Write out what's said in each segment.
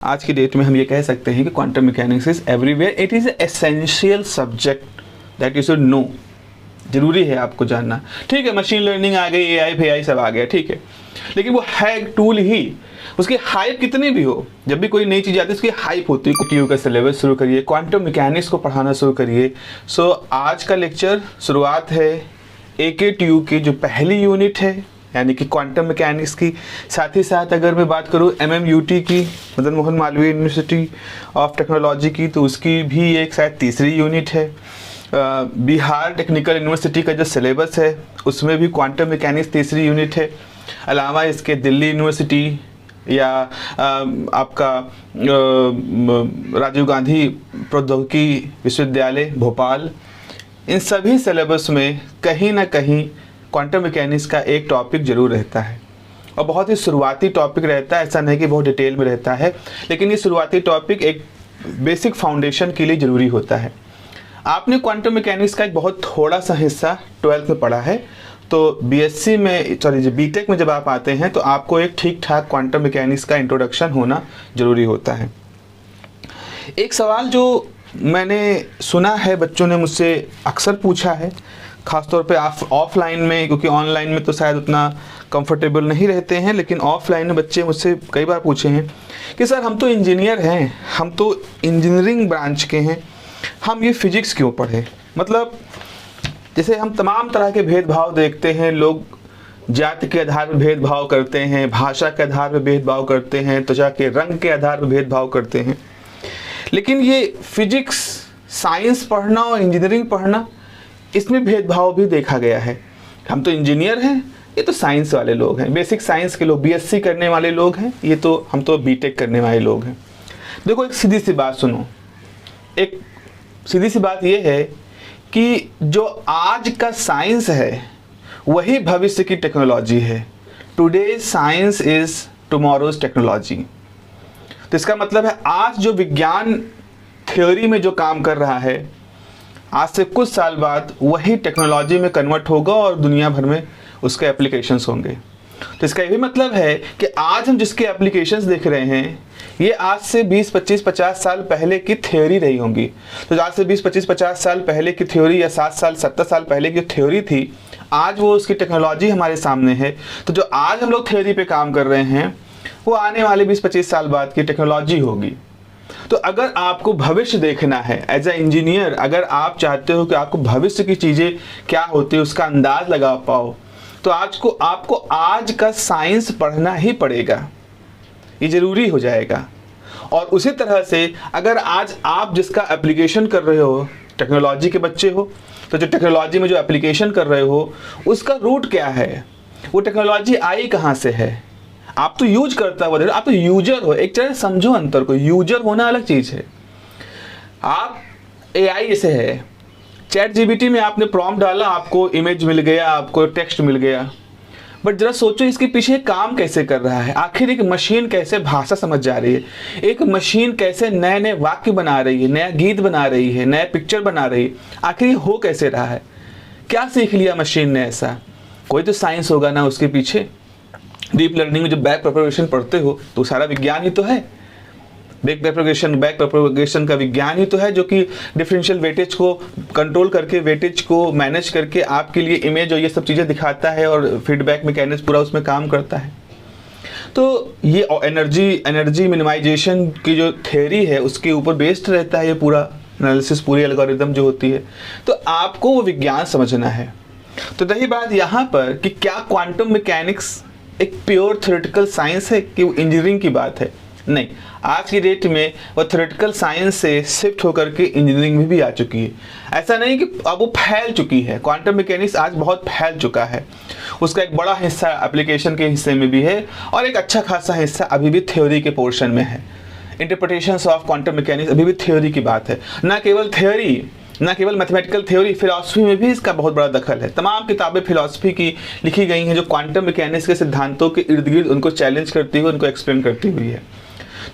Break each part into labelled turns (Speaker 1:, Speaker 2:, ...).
Speaker 1: आज की डेट में हम ये कह सकते हैं कि quantum mechanics is everywhere, it is essential subject that you should know. जरूरी है आपको जानना। ठीक है, मशीन लर्निंग आ गई, एआई सब आ गया, ठीक है, लेकिन वो है एक टूल ही। उसकी हाइप कितनी भी हो, जब भी कोई नई चीज़ आती है उसकी हाइप होती है। ट्यू का सिलेबस शुरू करिए, क्वांटम मैकेनिक्स को पढ़ाना शुरू करिए। सो आज का लेक्चर शुरुआत है AKTU की जो पहली यूनिट है, यानी कि क्वांटम मैकेनिक्स की। साथ ही साथ अगर मैं बात करूँ MMUT की, Madan Mohan Malviya university of technology की, तो उसकी भी एक शायद तीसरी यूनिट है। बिहार टेक्निकल यूनिवर्सिटी का जो सिलेबस है उसमें भी क्वांटम मैकेनिक्स तीसरी यूनिट है। अलावा इसके दिल्ली यूनिवर्सिटी या आपका राजीव गांधी प्रौद्योगिकी विश्वविद्यालय भोपाल, इन सभी सिलेबस में कहीं ना कहीं क्वांटम मैकेनिक्स का एक टॉपिक जरूर रहता है, और बहुत ही शुरुआती टॉपिक रहता है। ऐसा नहीं कि बहुत डिटेल में रहता है, लेकिन ये शुरुआती टॉपिक एक बेसिक फाउंडेशन के लिए ज़रूरी होता है। आपने क्वांटम मैकेनिक्स का एक बहुत थोड़ा सा हिस्सा 12th में पढ़ा है, तो BSc में BTech में जब आप आते हैं तो आपको एक ठीक ठाक क्वांटम मैकेनिक्स का इंट्रोडक्शन होना ज़रूरी होता है। एक सवाल जो मैंने सुना है, बच्चों ने मुझसे अक्सर पूछा है, ख़ासतौर पे ऑफलाइन में, क्योंकि ऑनलाइन में तो शायद उतना कंफर्टेबल नहीं रहते हैं, लेकिन ऑफलाइन में बच्चे मुझसे कई बार पूछे हैं कि सर हम तो इंजीनियर हैं, हम तो इंजीनियरिंग ब्रांच के हैं, हम ये फिजिक्स क्यों पढ़ें। मतलब जैसे हम तमाम तरह के भेदभाव देखते हैं, लोग जाति के आधार पर भेदभाव करते हैं, भाषा के आधार पर भेदभाव करते हैं, त्वचा के रंग के आधार पर भेदभाव करते हैं, लेकिन ये फिजिक्स साइंस पढ़ना और इंजीनियरिंग पढ़ना, इसमें भेदभाव भी देखा गया है। हम तो इंजीनियर हैं, ये तो साइंस वाले लोग हैं, बेसिक साइंस के लोग, BSc करने वाले लोग हैं, ये तो हम तो BTech करने वाले लोग हैं। देखो एक सीधी सी बात सुनो, एक सीधी सी बात ये है कि जो आज का साइंस है वही भविष्य की टेक्नोलॉजी है। Today science is tomorrow's technology. तो इसका मतलब है आज जो विज्ञान थ्योरी में जो काम कर रहा है, आज से कुछ साल बाद वही टेक्नोलॉजी में कन्वर्ट होगा और दुनिया भर में उसके एप्लीकेशंस होंगे। तो इसका ये भी मतलब है कि आज हम जिसके एप्लीकेशंस देख रहे हैं, ये आज से 20, 25, 50 साल पहले की थ्योरी रही होंगी। तो आज से 20, 25, 50 साल पहले की थ्योरी या 7 साल 70 साल पहले की थ्योरी थी, आज वो उसकी टेक्नोलॉजी हमारे सामने है। तो जो आज हम लोग थ्योरी पे काम कर रहे हैं, वो आने वाले 20-25 साल बाद की टेक्नोलॉजी होगी। तो अगर आपको भविष्य देखना है एज ए इंजीनियर, अगर आप चाहते हो कि आपको भविष्य की चीज़ें क्या होती है उसका अंदाज लगा पाओ, तो आपको आज का साइंस पढ़ना ही पड़ेगा, ये ज़रूरी हो जाएगा। और उसी तरह से अगर आज आप जिसका एप्लीकेशन कर रहे हो, टेक्नोलॉजी के बच्चे हो, तो जो टेक्नोलॉजी में जो एप्लीकेशन कर रहे हो उसका रूट क्या है, वो टेक्नोलॉजी आई कहाँ से है। आप तो यूज करता हुआ, आप तो यूजर हो। एक तरह समझो अंतर को, यूजर होना अलग चीज़ है। आप AI जैसे है, ChatGPT में आपने प्रॉम्प्ट डाला, आपको इमेज मिल गया, आपको टेक्स्ट मिल गया, बट जरा सोचो इसके पीछे काम कैसे कर रहा है। आखिर एक मशीन कैसे भाषा समझ जा रही है, एक मशीन कैसे नए नए वाक्य बना रही है, नया गीत बना रही है, नया पिक्चर बना रही है, आखिर ये हो कैसे रहा है, क्या सीख लिया मशीन ने ऐसा। कोई तो साइंस होगा ना उसके पीछे। डीप लर्निंग में जब बैक प्रोपगेशन पढ़ते हो तो सारा विज्ञान ही तो है। बैक प्रोपगेशन का विज्ञान ही तो है, जो कि डिफरेंशियल वेटेज को कंट्रोल करके, वेटेज को मैनेज करके आपके लिए इमेज और ये सब चीज़ें दिखाता है, और फीडबैक मैकेनिज्म पूरा उसमें काम करता है। तो ये एनर्जी मिनिमाइजेशन की जो थ्योरी है उसके ऊपर बेस्ड रहता है ये पूरा एनालिसिस, पूरी एल्गोरिदम जो होती है। तो आपको वो विज्ञान समझना है। तो रही बात यहाँ पर कि क्या क्वांटम मैकेनिक्स एक प्योर थ्योरेटिकल साइंस है कि वो इंजीनियरिंग की बात है, नहीं। आज की डेट में वो थ्योरेटिकल साइंस से शिफ्ट होकर के इंजीनियरिंग में भी आ चुकी है। ऐसा नहीं कि अब वो फैल चुकी है, क्वांटम मैकेनिक्स आज बहुत फैल चुका है। उसका एक बड़ा हिस्सा एप्लीकेशन के हिस्से में भी है, और एक अच्छा खासा हिस्सा अभी भी थ्योरी के पोर्शन में है। इंटरप्रिटेशंस ऑफ क्वांटम मैकेनिक्स अभी भी थ्योरी की बात है, ना केवल थ्योरी, ना केवल मैथमेटिकल थ्योरी, फिलॉसफी में भी इसका बहुत बड़ा दखल है। तमाम किताबें फिलॉसफी की लिखी गई हैं जो क्वांटम मैकेनिक्स के सिद्धांतों के इर्द गिर्द उनको चैलेंज करती हुई, उनको एक्सप्लेन करती हुई है।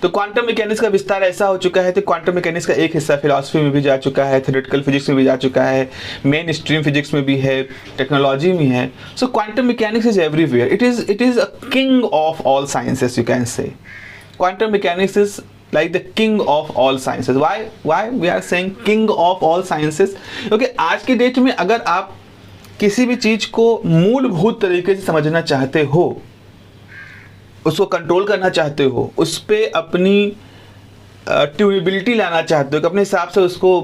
Speaker 1: तो क्वांटम मैकेनिक्स का विस्तार ऐसा हो चुका है, तो क्वांटम मैकेनिक्स का एक हिस्सा फिलॉसफी में भी जा चुका है, थ्योरेटिकल फिजिक्स में भी जा चुका है, मेन स्ट्रीम फिजिक्स में भी है, टेक्नोलॉजी में है। सो quantum mechanics is everywhere, it is a king of all sciences, you can say. Quantum mechanics is like the king of all sciences. Why we are saying king of all sciences? क्योंकि आज की date में अगर आप किसी भी चीज को मूलभूत तरीके से समझना चाहते हो, उसको कंट्रोल करना चाहते हो, उस पे अपनी ट्यूनेबिलिटी लाना चाहते हो कि अपने हिसाब से उसको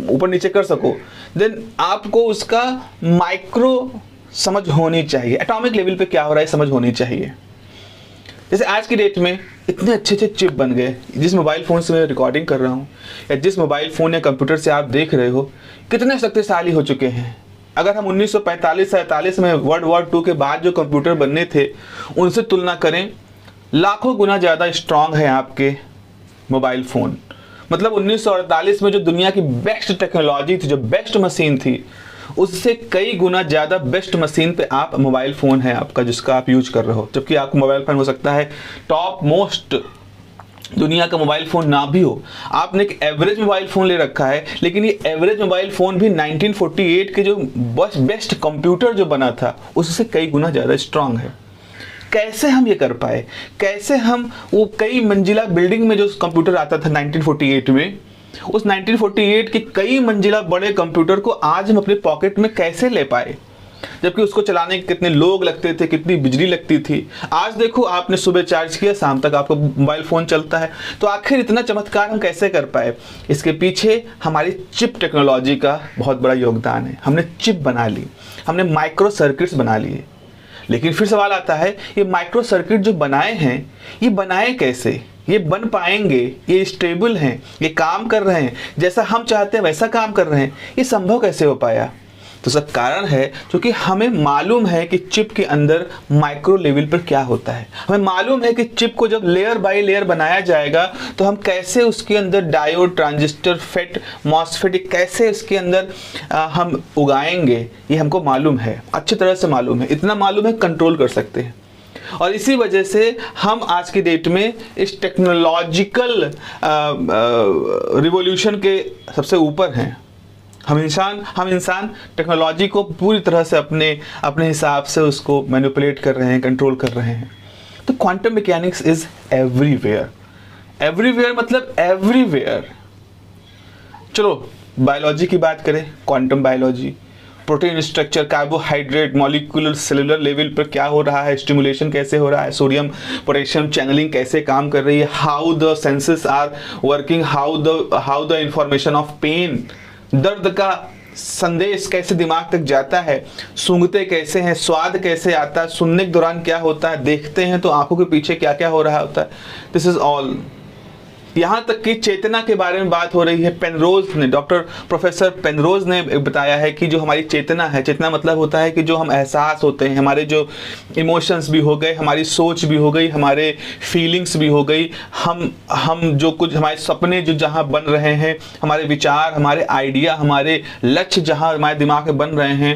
Speaker 1: ऊपर नीचे कर सको, देन आपको उसका माइक्रो समझ होनी चाहिए। एटॉमिक लेवल पे क्या हो रहा है समझ होनी चाहिए। जैसे आज की डेट में इतने अच्छे अच्छे चिप बन गए, जिस मोबाइल फ़ोन से मैं रिकॉर्डिंग कर रहा हूँ या जिस मोबाइल फ़ोन या कंप्यूटर से आप देख रहे हो, कितने शक्तिशाली हो चुके हैं। अगर हम 1945-47 में वर्ल्ड वॉर 2 के बाद जो कंप्यूटर बनने थे उनसे तुलना करें, लाखों गुना ज़्यादा स्ट्रांग है आपके मोबाइल फ़ोन। मतलब 1948 में जो दुनिया की बेस्ट टेक्नोलॉजी थी, जो बेस्ट मशीन थी, उससे कई गुना ज़्यादा बेस्ट मशीन पे आप मोबाइल फ़ोन है आपका, जिसका आप यूज कर रहे हो। जबकि आपका मोबाइल फ़ोन हो सकता है टॉप मोस्ट दुनिया का मोबाइल फ़ोन ना भी हो, आपने एक एवरेज मोबाइल फ़ोन ले रखा है, लेकिन ये एवरेज मोबाइल फ़ोन भी 1948 के जो बेस्ट कंप्यूटर जो बना था उससे कई गुना ज़्यादा स्ट्रांग है। कैसे हम ये कर पाए? कैसे हम वो कई मंजिला बिल्डिंग में जो कंप्यूटर आता था 1948 में, उस 1948 के कई मंजिला बड़े कंप्यूटर को आज हम अपने पॉकेट में कैसे ले पाए? जबकि उसको चलाने के कितने लोग लगते थे, कितनी बिजली लगती थी। आज देखो, आपने सुबह चार्ज किया, शाम तक आपका मोबाइल फ़ोन चलता है। तो आखिर इतना चमत्कार हम कैसे कर पाए? इसके पीछे हमारी चिप टेक्नोलॉजी का बहुत बड़ा योगदान है। हमने चिप बना ली, हमने माइक्रो सर्किट्स बना लिए। लेकिन फिर सवाल आता है, ये माइक्रो सर्किट जो बनाए हैं, ये बनाए कैसे? ये बन पाएंगे? ये स्टेबल हैं, ये काम कर रहे हैं, जैसा हम चाहते हैं वैसा काम कर रहे हैं, ये संभव कैसे हो पाया? तो सब कारण है क्योंकि हमें मालूम है कि चिप के अंदर माइक्रो लेवल पर क्या होता है। हमें मालूम है कि चिप को जब लेयर बाय लेयर बनाया जाएगा तो हम कैसे उसके अंदर डायोड, ट्रांजिस्टर, फेट, मॉसफेट कैसे उसके अंदर हम उगाएंगे, ये हमको मालूम है, अच्छी तरह से मालूम है। इतना मालूम है, कंट्रोल कर सकते हैं। और इसी वजह से हम आज की डेट में इस टेक्नोलॉजिकल रिवॉल्यूशन के सबसे ऊपर हैं। हम इंसान टेक्नोलॉजी को पूरी तरह से अपने हिसाब से उसको मैनिपुलेट कर रहे हैं, कंट्रोल कर रहे हैं। तो quantum mechanics is everywhere. Everywhere मतलब एवरीवेयर। चलो बायोलॉजी की बात करें, quantum biology, protein structure, carbohydrate, molecular, cellular level पर क्या हो रहा है, स्टिमुलेशन कैसे हो रहा है, सोडियम पोटेशियम चैनलिंग कैसे काम कर रही है, how the senses are working, how the information of pain, दर्द का संदेश कैसे दिमाग तक जाता है, सूंघते कैसे हैं, स्वाद कैसे आता है, सुनने के दौरान क्या होता है, देखते हैं तो आंखों के पीछे क्या क्या हो रहा होता है। This is all. यहाँ तक कि चेतना के बारे में बात हो रही है। पेनरोज ने, डॉक्टर प्रोफेसर पेनरोज ने बताया है कि जो हमारी चेतना है, चेतना मतलब होता है कि जो हम एहसास होते हैं, हमारे जो इमोशंस भी हो गए, हमारी सोच भी हो गई, हमारे फीलिंग्स भी हो गई, हम जो कुछ हमारे सपने जो जहाँ बन रहे हैं, हमारे विचार, हमारे आइडिया, हमारे लक्ष्य जहाँ हमारे दिमाग में बन रहे हैं,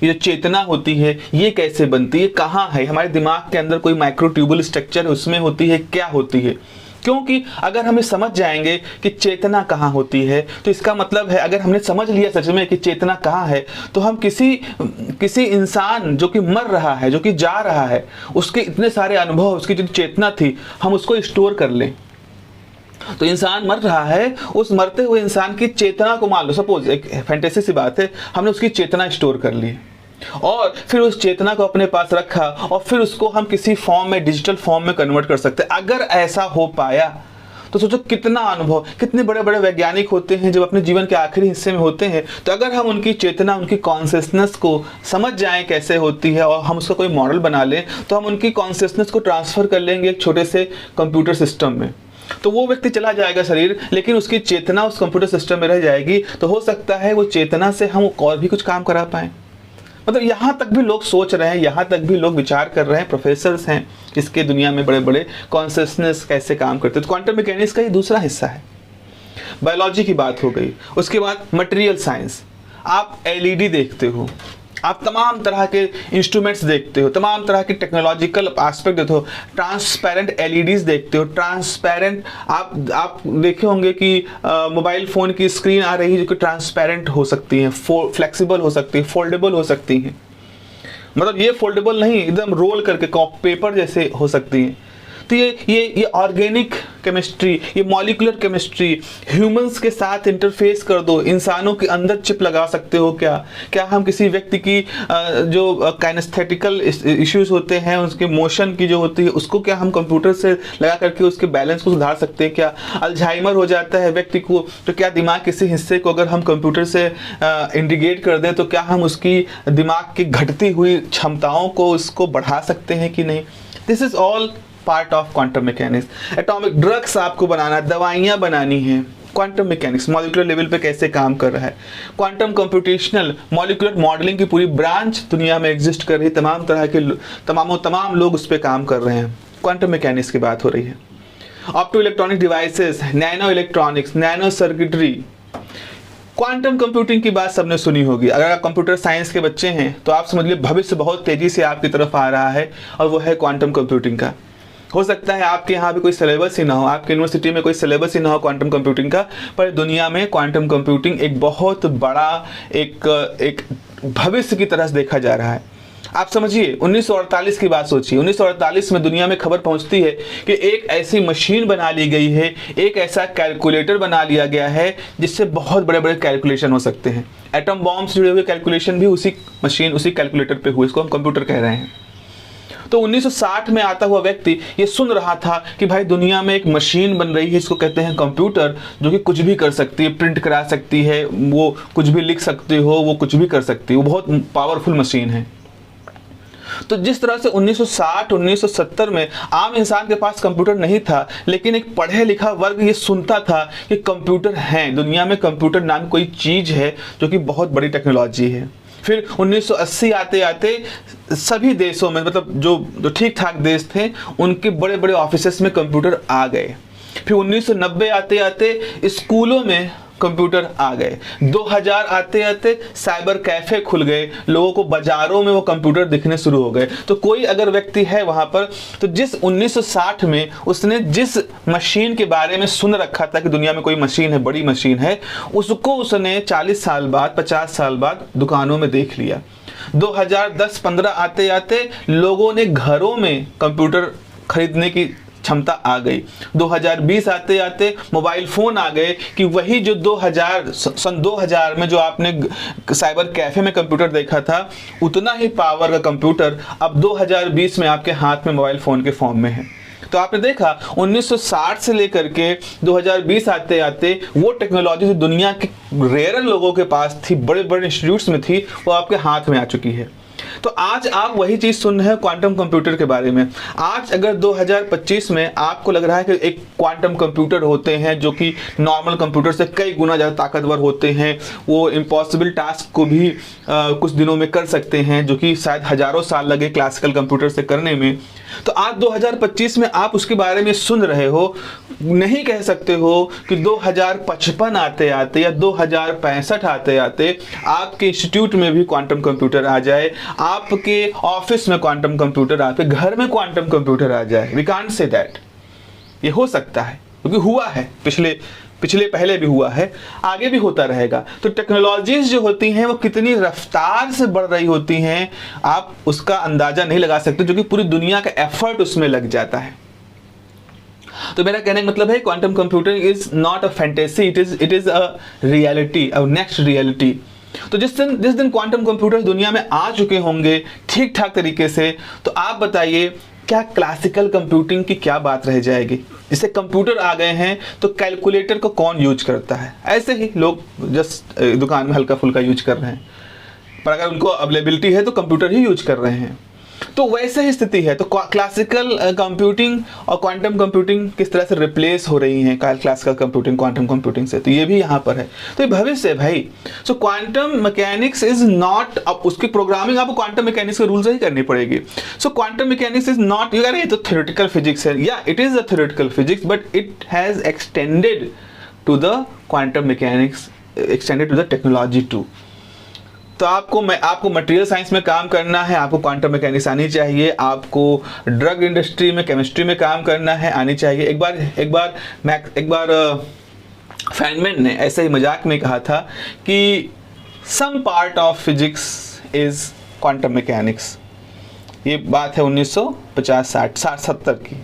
Speaker 1: ये जो चेतना होती है ये कैसे बनती है, कहाँ है? हमारे दिमाग के अंदर कोई माइक्रोट्यूबुल स्ट्रक्चर उसमें होती है, क्या होती है? क्योंकि अगर हमें समझ जाएंगे कि चेतना कहाँ होती है, तो इसका मतलब है अगर हमने समझ लिया सच में कि चेतना कहाँ है, तो हम किसी इंसान जो कि मर रहा है, जो कि जा रहा है, उसके इतने सारे अनुभव, उसकी जो चेतना थी, हम उसको स्टोर कर लें। तो इंसान मर रहा है, उस मरते हुए इंसान की चेतना को मान लो, सपोज एक फैंटेसी सी बात है, हमने उसकी चेतना स्टोर कर ली और फिर उस चेतना को अपने पास रखा और फिर उसको हम किसी फॉर्म में, डिजिटल फॉर्म में कन्वर्ट कर सकते हैं। अगर ऐसा हो पाया तो सोचो कितना अनुभव, कितने बड़े बड़े वैज्ञानिक होते हैं जब अपने जीवन के आखिरी हिस्से में होते हैं, तो अगर हम उनकी चेतना, उनकी कॉन्शियसनेस को समझ जाएं कैसे होती है और हम उसका कोई मॉडल बना लें, तो हम उनकी कॉन्शियसनेस को ट्रांसफर कर लेंगे एक छोटे से कंप्यूटर सिस्टम में। तो वो व्यक्ति चला जाएगा शरीर, लेकिन उसकी चेतना उस कंप्यूटर सिस्टम में रह जाएगी। तो हो सकता है वो चेतना से हम और भी कुछ काम करा पाएं। मतलब यहाँ तक भी लोग सोच रहे हैं, यहाँ तक भी लोग विचार कर रहे हैं, प्रोफेसर्स हैं इसके दुनिया में बड़े बड़े, कॉन्शियसनेस कैसे काम करते हैं। तो क्वांटम मैकेनिक्स का ये दूसरा हिस्सा है। बायोलॉजी की बात हो गई, उसके बाद मटेरियल साइंस। आप एलईडी देखते हो, आप तमाम तरह के इंस्ट्रूमेंट्स देखते हो, तमाम तरह के टेक्नोलॉजिकल एस्पेक्ट देखते हो, ट्रांसपेरेंट एलईडीज देखते हो, ट्रांसपेरेंट आप देखे होंगे कि मोबाइल फ़ोन की स्क्रीन आ रही है जो कि ट्रांसपेरेंट हो सकती है, फ्लेक्सिबल हो सकती है, फोल्डेबल हो सकती हैं। मतलब ये फोल्डेबल नहीं, एकदम रोल करके पेपर जैसे हो सकती हैं। तो तो ये ऑर्गेनिक केमिस्ट्री, ये मॉलिकुलर केमिस्ट्री ह्यूमंस के साथ इंटरफेस कर दो, इंसानों के अंदर चिप लगा सकते हो क्या हम किसी व्यक्ति की जो काइनेस्थेटिकल इश्यूज होते हैं, उसके मोशन की जो होती है, उसको क्या हम कंप्यूटर से लगा करके उसके बैलेंस को सुधार सकते हैं क्या? अल्जाइमर हो जाता है व्यक्ति को, तो क्या दिमाग किसी हिस्से को अगर हम कंप्यूटर से इंटीग्रेट कर दें तो क्या हम उसकी दिमाग की घटती हुई क्षमताओं को उसको बढ़ा सकते हैं कि नहीं? This is all part of quantum mechanics. Atomic drugs आपको बनाना, दवाइयाँ बनानी हैं, क्वांटम मैकेनिक्स मॉलिक्यूलर लेवल पे कैसे काम कर रहा है। क्वांटम कंप्यूटेशनल मॉलिक्यूलर मॉडलिंग की पूरी ब्रांच दुनिया में एग्जिस्ट कर रही है, तमाम तरह के तमाम लोग उस पर काम कर रहे हैं। क्वांटम मैकेनिक्स की बात हो रही है। Opto electronic devices, nano electronics, nano circuitry, quantum computing की बात सबने सुनी होगी। अगर आप कंप्यूटर साइंस के बच्चे हैं तो आप समझ लीजिए भविष्य बहुत तेजी से आपकी तरफ आ रहा है, और वो है क्वांटम कंप्यूटिंग का। हो सकता है आपके यहाँ भी कोई सिलेबस ही ना हो, आपके यूनिवर्सिटी में कोई सिलेबस ही ना हो क्वांटम कंप्यूटिंग का, पर दुनिया में क्वांटम कंप्यूटिंग एक बहुत बड़ा एक भविष्य की तरह से देखा जा रहा है। आप समझिए 1948 की बात सोचिए। 1948 में दुनिया में खबर पहुंचती है कि एक ऐसी मशीन बना ली गई है, एक ऐसा कैलकुलेटर बना लिया गया है जिससे बहुत बड़े बड़े कैलकुलेशन हो सकते हैं। एटम बॉम्ब से जुड़े हुए कैलकुलेशन भी उसी मशीन, उसी कैलकुलेटर पे हुए, इसको हम कंप्यूटर कह रहे हैं। तो 1960 में आता हुआ व्यक्ति ये सुन रहा था कि भाई दुनिया में एक मशीन बन रही है, इसको कहते हैं कंप्यूटर, जो कि कुछ भी कर सकती है, प्रिंट करा सकती है, वो कुछ भी लिख सकते हो, वो कुछ भी कर सकती है, वो बहुत पावरफुल मशीन है। तो जिस तरह से 1960-1970 में आम इंसान के पास कंप्यूटर नहीं था, लेकिन एक पढ़े लिखा वर्ग ये सुनता था कि कंप्यूटर है, दुनिया में कंप्यूटर नाम कोई चीज है जो कि बहुत बड़ी टेक्नोलॉजी है। फिर 1980 आते आते सभी देशों में, मतलब जो ठीक ठाक देश थे, उनके बड़े बड़े ऑफिसेस में कंप्यूटर आ गए। फिर 1990 आते आते स्कूलों में कंप्यूटर आ गए। 2000 आते आते साइबर कैफे खुल गए, लोगों को बाजारों में वो कंप्यूटर दिखने शुरू हो गए। तो कोई अगर व्यक्ति है वहां पर, तो जिस 1960 में उसने जिस मशीन के बारे में सुन रखा था कि दुनिया में कोई मशीन है, बड़ी मशीन है, उसको उसने 40 साल बाद, 50 साल बाद दुकानों में देख लिया। 2010-15 आते आते लोगों ने घरों में कंप्यूटर खरीदने की क्षमता आ गई। 2020 आते आते मोबाइल फोन आ गए कि वही जो सन 2000 में जो आपने साइबर कैफे में कंप्यूटर देखा था, उतना ही पावर का कंप्यूटर अब 2020 में आपके हाथ में मोबाइल फोन के फॉर्म में है। तो आपने देखा 1960 से लेकर के 2020 आते आते वो टेक्नोलॉजी जो दुनिया के रेयर लोगों के पास थी, बड़े बड़े इंस्टीट्यूट्स में थी, वो आपके हाथ में आ चुकी है। तो आज आप वही चीज सुन रहे हैं क्वांटम कंप्यूटर के बारे में। आज अगर 2025 में आपको लग रहा है कि एक क्वांटम कंप्यूटर होते हैं जो कि नॉर्मल कंप्यूटर से कई गुना ज़्यादा ताकतवर होते हैं, वो इम्पॉसिबल टास्क को भी कुछ दिनों में कर सकते हैं, जो कि शायद हजारों साल लगे क्लासिकल कंप्यूटर से करने में, तो आज 2025 में आप उसके बारे में सुन रहे हो। नहीं कह सकते हो कि 2055 आते आते या 2065 आते आते आपके इंस्टीट्यूट में भी क्वांटम कंप्यूटर आ जाए, आपके ऑफिस में क्वांटम कंप्यूटर, आपके घर में क्वांटम कंप्यूटर आ जाए। We can't say that. ये हो सकता है क्योंकि हुआ है, पहले भी हुआ है, आगे भी होता रहेगा। तो टेक्नोलॉजीज जो होती हैं वो कितनी रफ्तार से बढ़ रही होती हैं, आप उसका अंदाजा नहीं लगा सकते, जो कि पूरी दुनिया का एफर्ट उसमें लग जाता है। तो मेरा कहने का मतलब है quantum computer is not a fantasy, it is a reality, a next reality. तो जिस दिन क्वांटम कंप्यूटर दुनिया में आ चुके होंगे ठीक ठाक तरीके से, तो आप बताइए क्या क्लासिकल कंप्यूटिंग की क्या बात रह जाएगी। जैसे कंप्यूटर आ गए हैं तो कैलकुलेटर को कौन यूज करता है? ऐसे ही लोग जस्ट दुकान में हल्का फुल्का यूज कर रहे हैं, पर अगर उनको अवेलेबिलिटी है तो कंप्यूटर ही यूज कर रहे हैं। तो वैसे ही स्थिति है। तो क्लासिकल कंप्यूटिंग और क्वांटम कंप्यूटिंग किस तरह से रिप्लेस हो रही हैं क्लासिकल कंप्यूटिंग क्वांटम कंप्यूटिंग से, तो ये भी यहाँ पर है। तो ये भविष्य है भाई। सो क्वांटम मैकेनिक्स इज नॉट, अब उसकी प्रोग्रामिंग आपको क्वांटम मैकेनिक्स के रूल से ही करनी पड़ेगी। So quantum mechanics is not, you ये तो थ्योरेटिकल फिजिक्स है, या it is a theoretical physics, but it has extended to the quantum mechanics, extended to the technology too. तो आपको मटेरियल साइंस में काम करना है, आपको क्वांटम मैकेनिक्स आनी चाहिए। आपको ड्रग इंडस्ट्री में, केमिस्ट्री में काम करना है, आनी चाहिए। एक बार फेनमैन ने ऐसे ही मजाक में कहा था कि some part of physics is quantum mechanics. ये बात है 1950-60-70 की।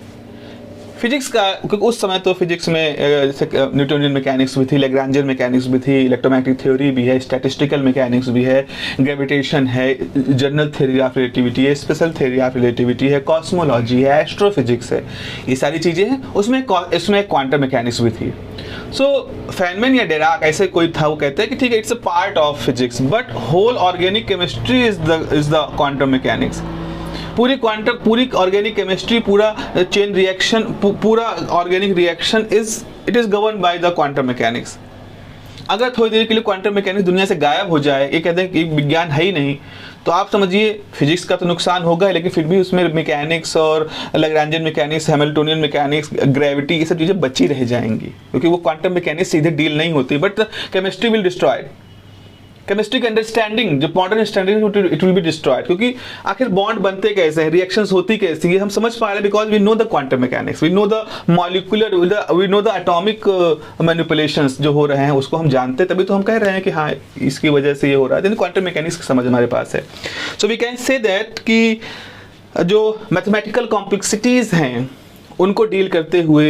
Speaker 1: फिजिक्स का, क्योंकि उस समय तो फिजिक्स में जैसे न्यूटोनियन मैकेनिक्स भी थी, लैग्रांजियन मैकेनिक्स भी थी, इलेक्ट्रोमैग्नेटिक थ्योरी भी है, स्टैटिस्टिकल मैकेनिक्स भी है, ग्रेविटेशन है, जनरल थ्योरी ऑफ रिलेटिविटी है, स्पेशल थ्योरी ऑफ रिलेटिविटी है, कॉस्मोलॉजी है, एस्ट्रोफिजिक्स है, ये सारी चीज़ें हैं। उसमें इसमें क्वांटम मैकेनिक्स भी थी। सो फेनमैन या डिराक ऐसे कोई था, वो कहते हैं कि ठीक है, it's a part of physics, but whole organic chemistry is the quantum mechanics. पूरी ऑर्गेनिक केमिस्ट्री, पूरा चेन रिएक्शन, पूरा organic reaction it is govern by the quantum mechanics. अगर थोड़ी देर के लिए क्वांटम मैकेनिक्स दुनिया से गायब हो जाए, ये कहते हैं कि विज्ञान है ही नहीं, तो आप समझिए फिजिक्स का तो नुकसान होगा, लेकिन फिर भी उसमें मैकेनिक्स और Lagrangian mechanics, Hamiltonian mechanics, gravity, ये सब चीज़ें बची रह जाएंगी, क्योंकि वो क्वांटम मैकेनिक्स सीधे डील नहीं होती। But chemistry will destroyed, chemistry की अंडरस्टैंडिंग, जो modern understanding, it will be destroyed. क्योंकि आखिर बॉन्ड बनते कैसे हैं, रिएक्शंस होती कैसी है, हम समझ पा रहे हैं because we know the quantum mechanics, we know the molecular, we know the atomic manipulations जो हो रहे हैं, उसको हम जानते, तभी तो हम कह रहे हैं कि हाँ इसकी वजह से ये हो रहा है। क्वांटम मैकेनिक्स की समझ हमारे पास है। So we can say that कि जो मैथमेटिकल कॉम्प्लेक्सिटीज़ हैं उनको डील करते हुए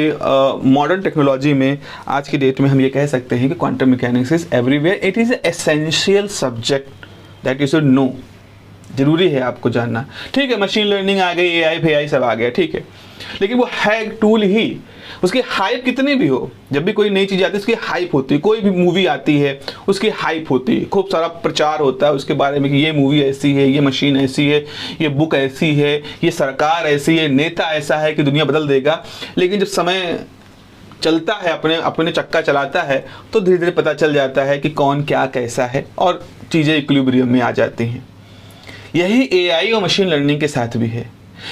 Speaker 1: मॉडर्न टेक्नोलॉजी में आज की डेट में हम ये कह सकते हैं कि quantum mechanics is everywhere. It is essential subject that you should know. जरूरी है आपको जानना। ठीक है, मशीन लर्निंग आ गई, AI सब आ गया, ठीक है, लेकिन वो है एक टूल ही। उसकी हाइप कितनी भी हो, जब भी कोई नई चीज़ आती है उसकी हाइप होती है। कोई भी मूवी आती है उसकी हाइप होती है, खूब सारा प्रचार होता है उसके बारे में कि ये मूवी ऐसी है, ये मशीन ऐसी है, ये बुक ऐसी है, ये सरकार ऐसी है, नेता ऐसा है कि दुनिया बदल देगा। लेकिन जब समय चलता है, अपने चक्का चलाता है, तो धीरे धीरे पता चल जाता है कि कौन क्या कैसा है और चीज़ें इक्विलिब्रियम में आ जाती हैं। यही AI और मशीन लर्निंग के साथ भी है।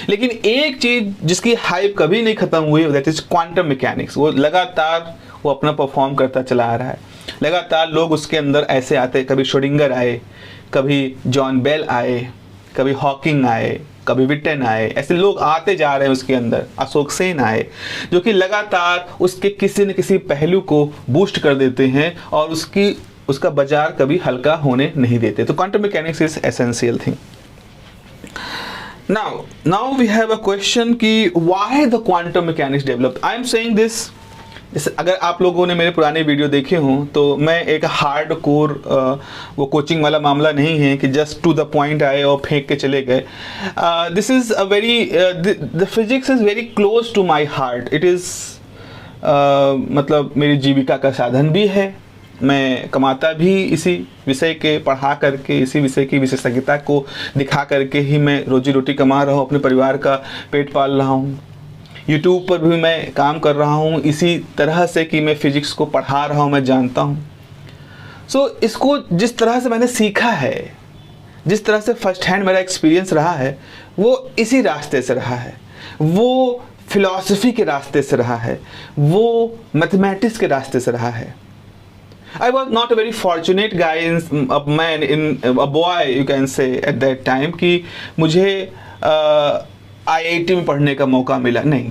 Speaker 1: लेकिन एक चीज जिसकी हाइप कभी नहीं खत्म हुई, दैट इज क्वांटम मैकेनिक्स। वो लगातार वो अपना परफॉर्म करता चला आ रहा है। लगातार लोग उसके अंदर ऐसे आते, कभी श्रोडिंगर आए, कभी जॉन बेल आए, कभी हॉकिंग आए, कभी विटन आए, ऐसे लोग आते जा रहे हैं उसके अंदर। अशोक सेन आए, जो कि लगातार उसके किसी न किसी पहलू को बूस्ट कर देते हैं और उसका बाजार कभी हल्का होने नहीं देते। तो quantum mechanics is essential thing. Now we have a question कि why the quantum mechanics developed? I am saying this, अगर आप लोगों ने मेरे पुराने वीडियो देखे हों तो मैं एक हार्ड कोर वो कोचिंग वाला मामला नहीं है कि जस्ट टू द पॉइंट आए और फेंक के चले गए। This is a very the physics is very close to my heart. It is मतलब मेरी जीविका का साधन भी है। मैं कमाता भी इसी विषय के पढ़ा करके, इसी विषय की विशेषज्ञता को दिखा करके ही मैं रोजी रोटी कमा रहा हूँ, अपने परिवार का पेट पाल रहा हूँ। यूट्यूब पर भी मैं काम कर रहा हूँ इसी तरह से कि मैं फिजिक्स को पढ़ा रहा हूँ, मैं जानता हूँ। सो इसको जिस तरह से मैंने सीखा है, जिस तरह से फर्स्ट हैंड मेरा एक्सपीरियंस रहा है, वो इसी रास्ते से रहा है, वो फिलॉसफी के रास्ते से रहा है, वो मैथमेटिक्स के रास्ते से रहा है। I was not a very fortunate guy, a boy you can say at that time कि मुझे IIT में पढ़ने का मौका मिला। नहीं,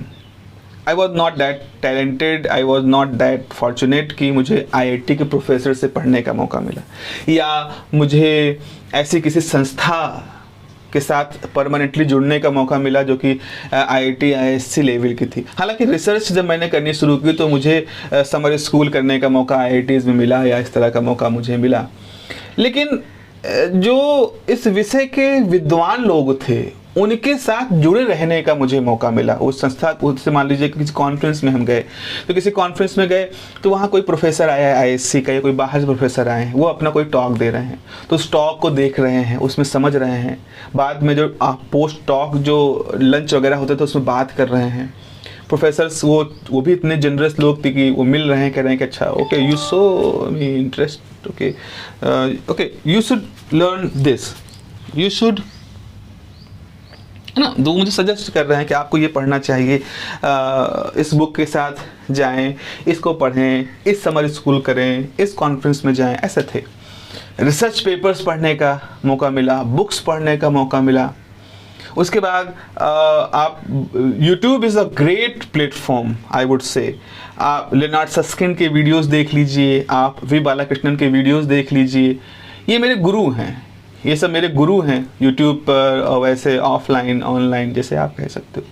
Speaker 1: I was not that talented, I was not that fortunate कि मुझे IIT के प्रोफेसर से पढ़ने का मौका मिला, या मुझे ऐसी किसी संस्था के साथ परमानेंटली जुड़ने का मौका मिला जो कि IIT ISC लेवल की थी। हालांकि रिसर्च जब मैंने करनी शुरू की तो मुझे समर स्कूल करने का मौका IITs में मिला, या इस तरह का मौका मुझे मिला। लेकिन जो इस विषय के विद्वान लोग थे उनके साथ जुड़े रहने का मुझे मौका मिला। उस संस्था से मान लीजिए किसी कॉन्फ्रेंस में हम गए, तो किसी कॉन्फ्रेंस में गए तो वहाँ कोई प्रोफेसर आया है ISC का, या कोई बाहर से प्रोफेसर आए हैं, वो अपना कोई टॉक दे रहे हैं, तो उस टॉक को देख रहे हैं, उसमें समझ रहे हैं। बाद में जो पोस्ट टॉक जो लंच वगैरह होते थे उसमें बात कर रहे हैं। प्रोफेसर्स वो भी इतने जनरस लोग थे कि वो मिल रहे हैं, कह रहे हैं कि अच्छा okay you so me interest, okay you should learn this, you should, है ना। तो मुझे सजेस्ट कर रहे हैं कि आपको ये पढ़ना चाहिए, इस बुक के साथ जाएं, इसको पढ़ें, इस समर स्कूल करें, इस कॉन्फ्रेंस में जाएं। ऐसे थे। रिसर्च पेपर्स पढ़ने का मौका मिला, बुक्स पढ़ने का मौका मिला। उसके बाद आप YouTube is a great platform I would say. आप लियोनार्ड सस्किन के वीडियोस देख लीजिए, आप वी बालाकृष्णन के वीडियोस देख लीजिए। ये मेरे गुरु हैं, ये सब मेरे गुरु हैं YouTube पर, और वैसे ऑफलाइन ऑनलाइन जैसे आप कह सकते हो।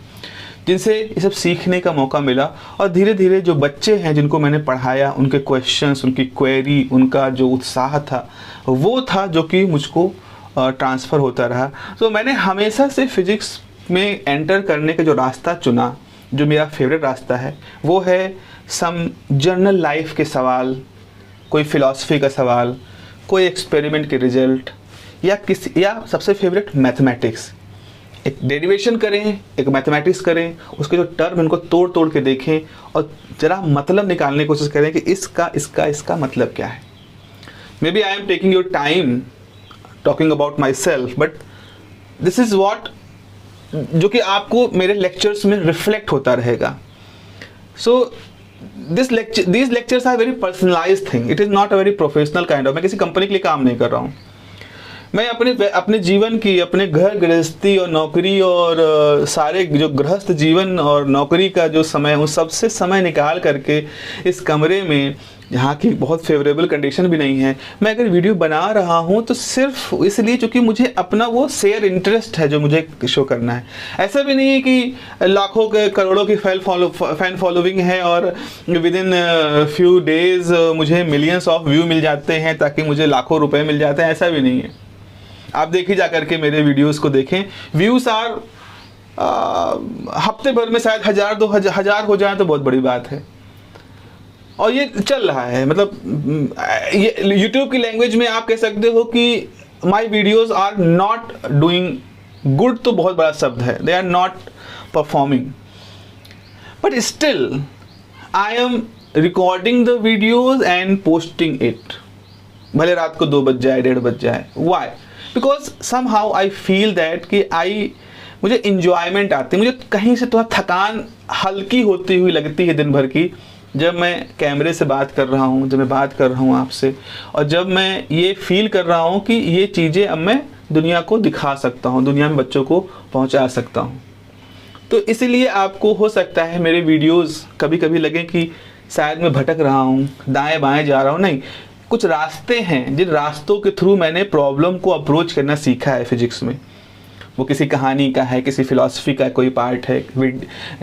Speaker 1: जिनसे ये सब सीखने का मौका मिला। और धीरे धीरे जो बच्चे हैं जिनको मैंने पढ़ाया, उनके क्वेश्चंस, उनकी क्वेरी, उनका जो उत्साह था वो था जो कि मुझको ट्रांसफ़र होता रहा। तो मैंने हमेशा से फिज़िक्स में एंटर करने का जो रास्ता चुना, जो मेरा फेवरेट रास्ता है, वो है सम जनरल लाइफ के सवाल, कोई फ़िलासफ़ी का सवाल, कोई एक्सपेरिमेंट के रिजल्ट, या सबसे फेवरेट मैथमेटिक्स। एक डेरिवेशन करें, एक मैथमेटिक्स करें, उसके जो टर्म इनको तोड़ तोड़ के देखें और ज़रा मतलब निकालने की कोशिश करें कि इसका मतलब क्या है। Maybe I am taking your time talking about myself, but this is what जो कि आपको मेरे लेक्चर्स में रिफ्लेक्ट होता रहेगा। सो these lectures are very personalized thing. It is not a very professional kind of. मैं किसी company के लिए काम नहीं कर रहा हूँ। मैं अपने जीवन की, अपने घर गृहस्थी और नौकरी और सारे जो गृहस्थ जीवन और नौकरी का जो समय है, उन सबसे समय निकाल करके इस कमरे में, यहाँ की बहुत फेवरेबल कंडीशन भी नहीं है, मैं अगर वीडियो बना रहा हूँ तो सिर्फ इसलिए क्योंकि मुझे अपना वो शेयर इंटरेस्ट है जो मुझे शो करना है। ऐसा भी नहीं है कि लाखों के करोड़ों की फैन फॉलोइंग है और विद इन फ्यू डेज मुझे मिलियंस ऑफ व्यू मिल जाते हैं ताकि मुझे लाखों रुपए मिल जाते हैं, ऐसा भी नहीं है। आप देखिए जा करके मेरे वीडियोस को देखें, व्यूज़ आर हफ्ते भर में शायद 1000-2000 हो जाए तो बहुत बड़ी बात है। और ये चल रहा है, मतलब ये YouTube की लैंग्वेज में आप कह सकते हो कि my videos are not doing good, तो बहुत बड़ा शब्द है, they are not performing, but still I am recording the videos and posting it, भले रात को 2 बज जाए, 1:30 बज जाए। Why? Because somehow I feel that कि मुझे इंजॉयमेंट आती है, मुझे कहीं से थोड़ा थकान हल्की होती हुई लगती है दिन भर की, जब मैं कैमरे से बात कर रहा हूँ, जब मैं बात कर रहा हूँ आपसे, और जब मैं ये फील कर रहा हूँ कि ये चीज़ें अब मैं दुनिया को दिखा सकता हूँ, दुनिया में बच्चों को पहुँचा सकता हूँ। तो इसीलिए आपको हो सकता है मेरे वीडियोज़ कभी कभी लगे कि शायद मैं भटक रहा हूँ, दाएँ बाएँ जा रहा हूँ। नहीं, कुछ रास्ते हैं जिन रास्तों के थ्रू मैंने प्रॉब्लम को अप्रोच करना सीखा है फिजिक्स में। वो किसी कहानी का है, किसी फिलॉसफी का कोई पार्ट है,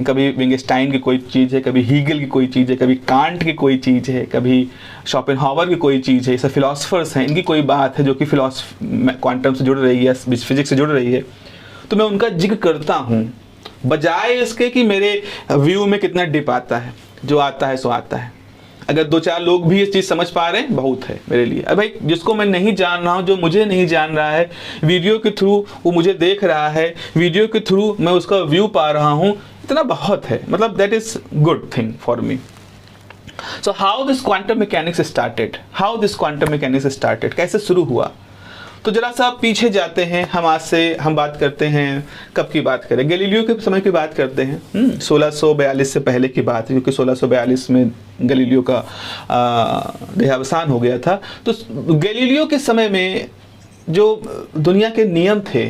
Speaker 1: कभी विंगस्टाइन की कोई चीज़ है, कभी हीगल की कोई चीज़ है, कभी कांट की कोई चीज़ है, कभी शोपेनहावर की कोई चीज़ है। ये सब फिलोसफर्स हैं, इनकी कोई बात है जो कि क्वांटम से जुड़ रही है, फिजिक्स से जुड़ रही है, तो मैं उनका जिक्र करता हूँ, बजाय इसके कि मेरे व्यू में कितना डिप आता है। जो आता है सो आता है। अगर 2-4 लोग भी इस चीज़ समझ पा रहे हैं, बहुत है मेरे लिए। अब भाई जिसको मैं नहीं जान रहा हूँ, जो मुझे नहीं जान रहा है, वीडियो के थ्रू वो मुझे देख रहा है, वीडियो के थ्रू मैं उसका व्यू पा रहा हूँ, इतना बहुत है। मतलब that is good thing for me. So how this quantum mechanics started, कैसे शुरू हुआ? तो जरा सा आप पीछे जाते हैं, हम बात करते हैं, कब की बात करें? गैलीलियो के समय की बात करते हैं। 1642 से पहले की बात है, क्योंकि 1642 में गैलीलियो का देहावसान हो गया था। तो गैलीलियो के समय में जो दुनिया के नियम थे,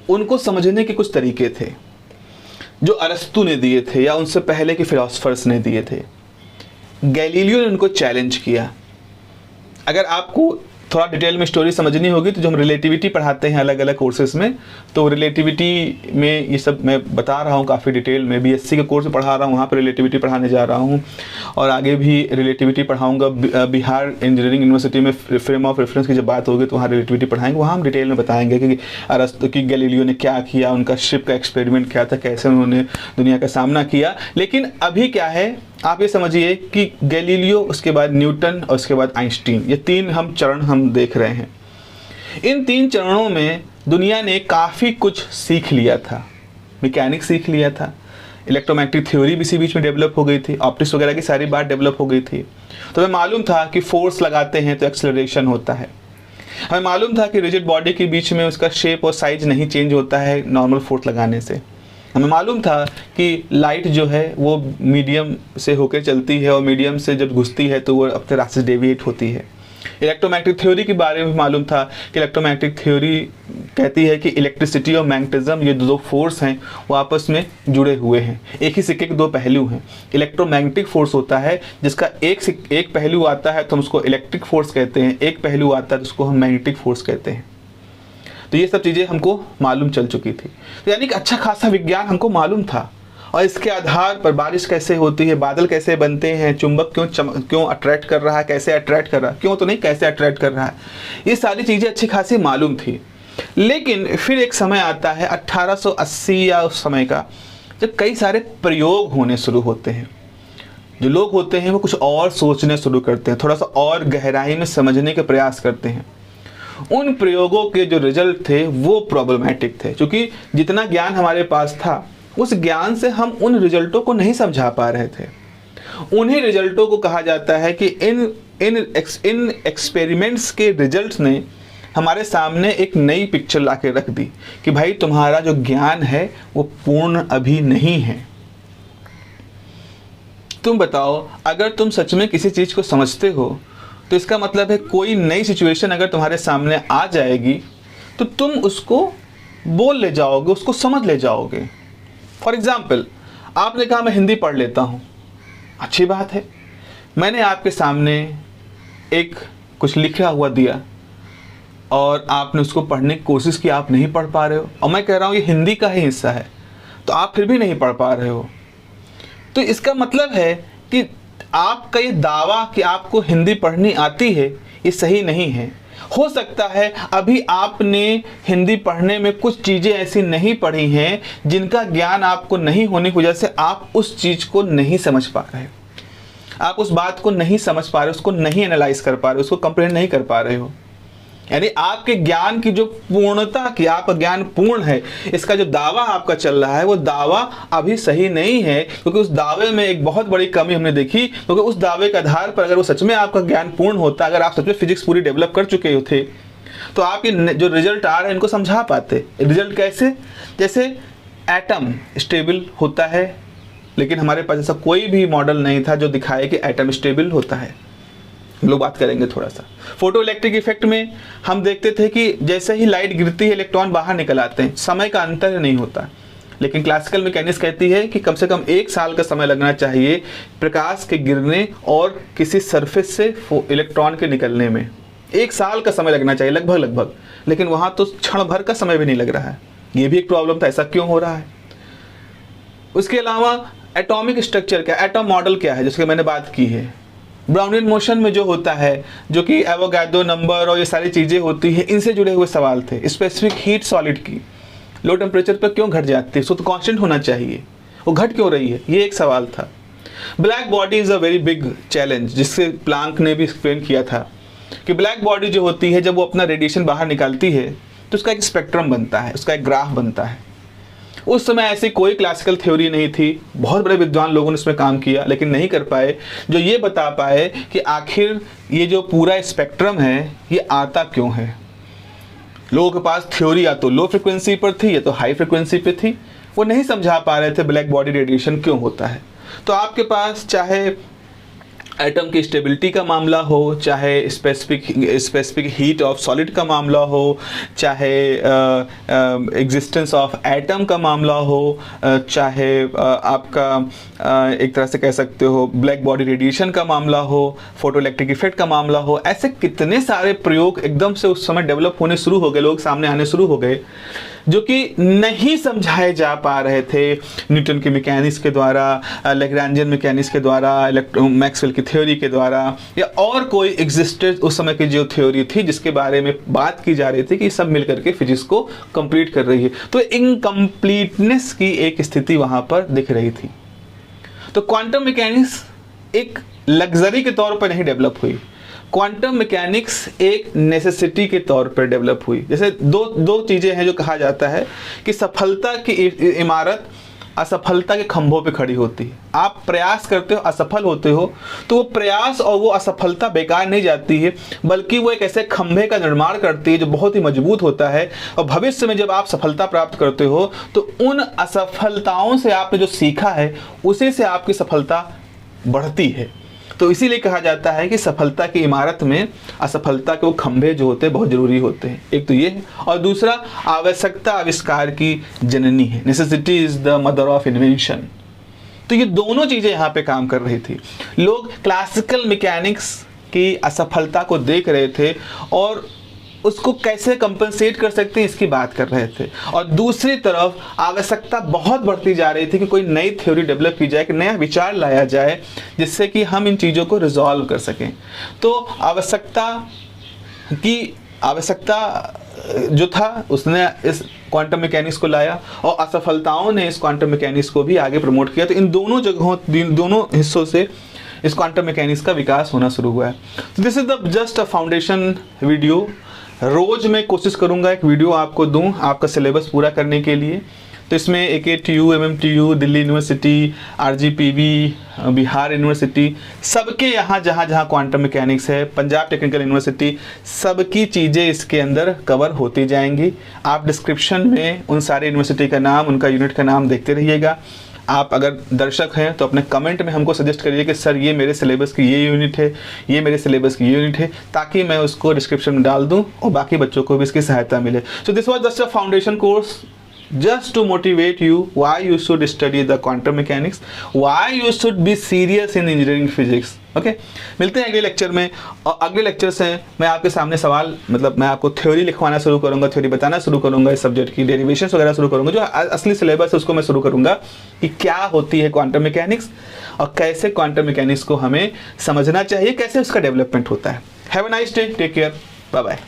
Speaker 1: उनको समझने के कुछ तरीके थे जो अरस्तु ने दिए थे या उनसे पहले के फिलोसफर्स ने दिए थे। गैलीलियो ने उनको चैलेंज किया। अगर आपको थोड़ा डिटेल में स्टोरी समझनी होगी तो जो हम रिलेटिविटी पढ़ाते हैं अलग अलग कोर्सेज में, तो रिलेटिविटी में ये सब मैं बता रहा हूँ काफ़ी डिटेल में। बीएससी का कोर्स पढ़ा रहा हूँ, वहाँ पर रिलेटिविटी पढ़ाने जा रहा हूँ, और आगे भी रिलेटिविटी पढ़ाऊँगा। बिहार इंजीनियरिंग यूनिवर्सिटी में फ्रेम ऑफ रेफरेंस की जब बात होगी तो वहाँ रिलेटिविटी पढ़ाएंगे, वहाँ हम डिटेल में बताएंगे कि अरस्तु की गैलीलियो ने क्या किया, उनका शिप का एक्सपेरिमेंट क्या था, कैसे उन्होंने दुनिया का सामना किया। लेकिन अभी क्या है, आप ये समझिए कि गैलीलियो, उसके बाद न्यूटन और उसके बाद आइंस्टीन, ये 3 चरण हम देख रहे हैं। इन 3 चरणों में दुनिया ने काफ़ी कुछ सीख लिया था। मैकेनिक्स सीख लिया था, इलेक्ट्रोमैग्नेटिक थ्योरी भी इसी बीच में डेवलप हो गई थी, ऑप्टिक्स वगैरह की सारी बात डेवलप हो गई थी। तो हमें मालूम था कि फोर्स लगाते हैं तो एक्सेलरेशन होता है। हमें मालूम था कि रिजिड बॉडी के बीच में उसका शेप और साइज नहीं चेंज होता है नॉर्मल फोर्स लगाने से। हमें मालूम था कि लाइट जो है वो मीडियम से होकर चलती है, और मीडियम से जब घुसती है तो वो अपने रास्ते से डेविएट होती है। इलेक्ट्रोमैग्नेटिक थ्योरी के बारे में मालूम था कि इलेक्ट्रोमैग्नेटिक थ्योरी कहती है कि इलेक्ट्रिसिटी और मैग्नेटिज्म, ये 2 फोर्स हैं, वो आपस में जुड़े हुए हैं। एक ही सिक्के के 2 पहलू हैं। इलेक्ट्रोमैग्नेटिक फोर्स होता है जिसका एक पहलू आता है तो हम उसको इलेक्ट्रिक फोर्स कहते हैं, एक पहलू आता है तो उसको हम मैग्नेटिक फोर्स कहते हैं। तो ये सब चीज़ें हमको मालूम चल चुकी थी। तो यानी कि अच्छा खासा विज्ञान हमको मालूम था, और इसके आधार पर बारिश कैसे होती है, बादल कैसे बनते हैं, चुंबक क्यों अट्रैक्ट कर रहा है, कैसे अट्रैक्ट कर रहा है, क्यों तो नहीं कैसे अट्रैक्ट कर रहा है, ये सारी चीज़ें अच्छी खासी मालूम थी। लेकिन फिर एक समय आता है 1880 या उस समय का, जब कई सारे प्रयोग होने शुरू होते हैं। जो लोग होते हैं वो कुछ और सोचने शुरू करते हैं, थोड़ा सा और गहराई में समझने के प्रयास करते हैं। उन प्रयोगों के जो रिजल्ट थे वो प्रॉब्लमैटिक थे, क्योंकि जितना ज्ञान हमारे पास था उस ज्ञान से हम उन रिजल्टों को नहीं समझा पा रहे थे। उन्हीं रिजल्टों को कहा जाता है कि इन एक्सपेरिमेंट्स के रिजल्ट्स ने हमारे सामने एक नई पिक्चर ला के रख दी कि भाई तुम्हारा जो ज्ञान है वो पूर्ण अभी नहीं है। तुम बताओ, अगर तुम सच में किसी चीज़ को समझते हो तो इसका मतलब है कोई नई सिचुएशन अगर तुम्हारे सामने आ जाएगी तो तुम उसको बोल ले जाओगे, उसको समझ ले जाओगे। फॉर एग्जाम्पल, आपने कहा मैं हिंदी पढ़ लेता हूँ, अच्छी बात है। मैंने आपके सामने एक कुछ लिखा हुआ दिया और आपने उसको पढ़ने की कोशिश की, आप नहीं पढ़ पा रहे हो, और मैं कह रहा हूँ ये हिंदी का ही हिस्सा है, तो आप फिर भी नहीं पढ़ पा रहे हो। तो इसका मतलब है कि आपका ये दावा कि आपको हिंदी पढ़नी आती है ये सही नहीं है। हो सकता है अभी आपने हिंदी पढ़ने में कुछ चीज़ें ऐसी नहीं पढ़ी हैं जिनका ज्ञान आपको नहीं होने की वजह से आप उस चीज़ को नहीं समझ पा रहे, आप उस बात को नहीं समझ पा रहे, उसको नहीं एनालाइज कर पा रहे, उसको कंप्रेहेंड नहीं कर पा रहे हो। यानी आपके ज्ञान की जो पूर्णता, कि आपका ज्ञान पूर्ण है, इसका जो दावा आपका चल रहा है वो दावा अभी सही नहीं है, क्योंकि उस दावे में एक बहुत बड़ी कमी हमने देखी। क्योंकि उस दावे के आधार पर अगर वो सच में आपका ज्ञान पूर्ण होता, अगर आप सच में फिजिक्स पूरी डेवलप कर चुके थे, तो आपके जो रिजल्ट आ रहे हैं इनको समझा पाते। रिजल्ट कैसे? जैसे एटम स्टेबल होता है, लेकिन हमारे पास ऐसा कोई भी मॉडल नहीं था जो दिखाए कि एटम स्टेबल होता है। हम लोग बात करेंगे थोड़ा सा। फोटो इलेक्ट्रिक इफेक्ट में हम देखते थे कि जैसे ही लाइट गिरती है इलेक्ट्रॉन बाहर निकल आते हैं, समय का अंतर नहीं होता। लेकिन क्लासिकल मैकेनिक्स कहती है कि कम से कम 1 साल का समय लगना चाहिए प्रकाश के गिरने और किसी सरफेस से इलेक्ट्रॉन के निकलने में। 1 साल का समय लगना चाहिए लगभग। लेकिन वहाँ तो क्षण भर का समय भी नहीं लग रहा है। ये भी एक प्रॉब्लम था, ऐसा क्यों हो रहा है? उसके अलावा एटॉमिक स्ट्रक्चर क्या, एटम मॉडल क्या है, जिसकी मैंने बात की है। ब्राउनियन मोशन में जो होता है, जो कि एवोगाड्रो नंबर और ये सारी चीज़ें होती हैं, इनसे जुड़े हुए सवाल थे। स्पेसिफिक हीट सॉलिड की लो टेम्परेचर पर क्यों घट जाती है, उसको तो कांस्टेंट होना चाहिए, वो घट क्यों रही है, ये एक सवाल था। Black body is a very big challenge, जिससे प्लांक ने भी एक्सप्लेन किया था कि ब्लैक बॉडी जो होती है जब वो अपना रेडिएशन बाहर निकालती है तो उसका एक स्पेक्ट्रम बनता है, उसका एक ग्राफ बनता है। उस समय ऐसी कोई क्लासिकल थ्योरी नहीं थी, बहुत बड़े विद्वान लोगों ने इसमें काम किया, लेकिन नहीं कर पाए जो ये बता पाए कि आखिर ये जो पूरा स्पेक्ट्रम है ये आता क्यों है। लोगों के पास थ्योरी या तो लो फ्रिक्वेंसी पर थी या तो हाई फ्रिक्वेंसी पे थी, वो नहीं समझा पा रहे थे ब्लैक बॉडी रेडिएशन क्यों होता है। तो आपके पास चाहे एटम की स्टेबिलिटी का मामला हो, चाहे स्पेसिफिक हीट ऑफ सॉलिड का मामला हो, चाहे एग्जिस्टेंस ऑफ एटम का मामला हो, चाहे आपका एक तरह से कह सकते हो ब्लैक बॉडी रेडिएशन का मामला हो, फोटो इलेक्ट्रिक इफेक्ट का मामला हो, ऐसे कितने सारे प्रयोग एकदम से उस समय डेवलप होने शुरू हो गए, लोग सामने आने शुरू हो गए, जो कि नहीं समझाए जा पा रहे थे न्यूटन की मैकेनिक्स के द्वारा, लैग्रांजियन मैकेनिक्स के द्वारा, मैक्सवेल की थ्योरी के द्वारा, या और कोई एग्जिस्टेड उस समय की जो थ्योरी थी जिसके बारे में बात की जा रही थी कि सब मिलकर के फिजिक्स को कंप्लीट कर रही है। तो इनकम्प्लीटनेस की एक स्थिति वहाँ पर दिख रही थी। तो क्वांटम मैकेनिक्स एक लग्जरी के तौर पर नहीं डेवलप हुई, क्वांटम मैकेनिक्स एक नेसेसिटी के तौर पर डेवलप हुई। जैसे दो चीज़ें हैं जो कहा जाता है कि सफलता की इमारत असफलता के खंभों पे खड़ी होती है। आप प्रयास करते हो, असफल होते हो, तो वो प्रयास और वो असफलता बेकार नहीं जाती है, बल्कि वो एक ऐसे खंभे का निर्माण करती है जो बहुत ही मजबूत होता है। और भविष्य में जब आप सफलता प्राप्त करते हो तो उन असफलताओं से आपने जो सीखा है उसी से आपकी सफलता बढ़ती है। तो इसीलिए कहा जाता है कि सफलता की इमारत में असफलता के वो खंभे जो होते हैं बहुत ज़रूरी होते हैं। एक तो ये है, और दूसरा आवश्यकता आविष्कार की जननी है। Necessity is the mother of invention. तो ये दोनों चीज़ें यहाँ पे काम कर रही थी। लोग क्लासिकल मैकेनिक्स की असफलता को देख रहे थे और उसको कैसे कंपनसेट कर सकते हैं इसकी बात कर रहे थे। और दूसरी तरफ आवश्यकता बहुत बढ़ती जा रही थी कि कोई नई थ्योरी डेवलप की जाए, कि नया विचार लाया जाए जिससे कि हम इन चीज़ों को रिजॉल्व कर सकें। तो आवश्यकता जो था उसने इस क्वांटम मैकेनिक्स को लाया, और असफलताओं ने इस क्वांटम मैकेनिक्स को भी आगे प्रमोट किया। तो इन दोनों जगहों, दोनों हिस्सों से इस क्वांटम मैकेनिक्स का विकास होना शुरू हुआ है। तो this is the just a foundation video. रोज मैं कोशिश करूंगा एक वीडियो आपको दूं आपका सिलेबस पूरा करने के लिए। तो इसमें AKTU, MMTU, Delhi university, RGPV, Bihar university, सबके यहाँ जहाँ जहाँ क्वांटम मैकेनिक्स है, पंजाब टेक्निकल यूनिवर्सिटी, सबकी चीज़ें इसके अंदर कवर होती जाएंगी। आप डिस्क्रिप्शन में उन सारे यूनिवर्सिटी का नाम, उनका यूनिट का नाम देखते रहिएगा। आप अगर दर्शक हैं तो अपने कमेंट में हमको सजेस्ट करिए कि सर ये मेरे सिलेबस की ये यूनिट है, ये मेरे सिलेबस की ये यूनिट है, ताकि मैं उसको डिस्क्रिप्शन में डाल दूं और बाकी बच्चों को भी इसकी सहायता मिले। So this was just a foundation course just to motivate you why you should study the quantum mechanics, why you should be serious in engineering physics. Okay, मिलते हैं अगले लेक्चर में। और अगले लेक्चर से मैं आपके सामने सवाल, मतलब मैं आपको थ्योरी लिखवाना शुरू करूंगा, थ्योरी बताना शुरू करूंगा, इस सब्जेक्ट की डेरिवेशंस वगैरह शुरू करूंगा। जो असली सिलेबस है उसको मैं शुरू करूंगा कि क्या होती है क्वांटम मैकेनिक्स और कैसे क्वांटम मैकेनिक्स को हमें समझना चाहिए, कैसे उसका डेवलपमेंट होता है। Have a nice day, take care, bye bye.